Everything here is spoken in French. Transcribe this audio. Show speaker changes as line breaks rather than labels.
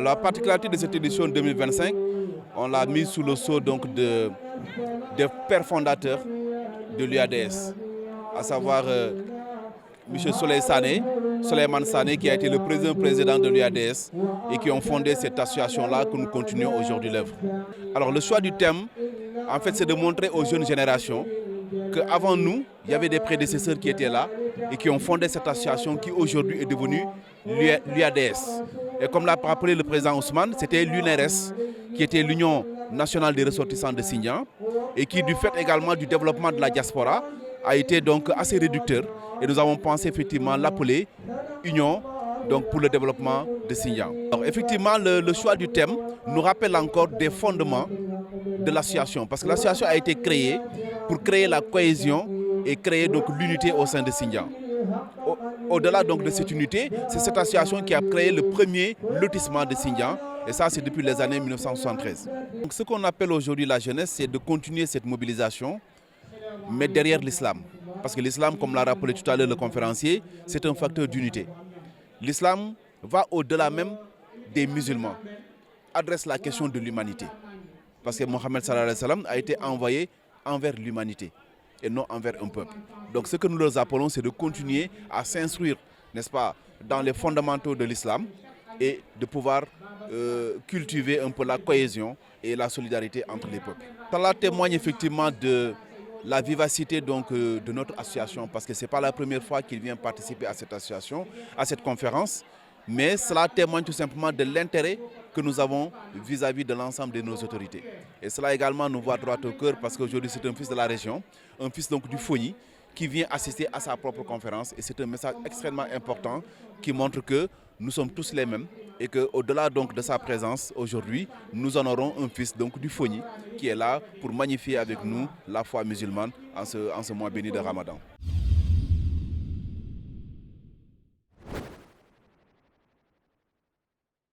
La particularité de cette édition 2025, on l'a mise sous le sceau donc des pères fondateurs de l'UADS, à savoir M. Souleymane Sané, qui a été le président de l'UADS et qui ont fondé cette association-là que nous continuons aujourd'hui l'œuvre. Alors le choix du thème, en fait, c'est de montrer aux jeunes générations qu'avant nous, il y avait des prédécesseurs qui étaient là et qui ont fondé cette association qui aujourd'hui est devenue l'UADS. Et comme l'a rappelé le président Ousmane, c'était l'UNRS, qui était l'Union nationale des ressortissants de Sindian, et qui, du fait également du développement de la diaspora, a été donc assez réducteur. Et nous avons pensé effectivement l'appeler Union donc, pour le développement de Sindian. Alors effectivement, le choix du thème nous rappelle encore des fondements de l'association, parce que l'association a été créée pour créer la cohésion et créer donc l'unité au sein de Sindian. Au-delà donc de cette unité, c'est cette association qui a créé le premier lotissement de Sindian, et ça c'est depuis les années 1973. Donc ce qu'on appelle aujourd'hui la jeunesse, c'est de continuer cette mobilisation, mais derrière l'islam. Parce que l'islam, comme l'a rappelé tout à l'heure le conférencier, c'est un facteur d'unité. L'islam va au-delà même des musulmans, adresse la question de l'humanité. Parce que Mohammed sallallahu alayhi wa sallam a été envoyé envers l'humanité et non envers un peuple. Donc ce que nous leur appelons, c'est de continuer à s'instruire, n'est-ce pas, dans les fondamentaux de l'islam et de pouvoir cultiver un peu la cohésion et la solidarité entre les peuples. Cela témoigne effectivement de la vivacité donc, de notre association, parce que ce n'est pas la première fois qu'il vient participer à cette association, à cette conférence, mais cela témoigne tout simplement de l'intérêt que nous avons vis-à-vis de l'ensemble de nos autorités. Et cela également nous voit droit au cœur, parce qu'aujourd'hui c'est un fils de la région, un fils donc du Fogny, qui vient assister à sa propre conférence. Et c'est un message extrêmement important qui montre que nous sommes tous les mêmes et qu'au-delà donc de sa présence aujourd'hui, nous honorons un fils donc du Fogny qui est là pour magnifier avec nous la foi musulmane en ce mois béni de Ramadan.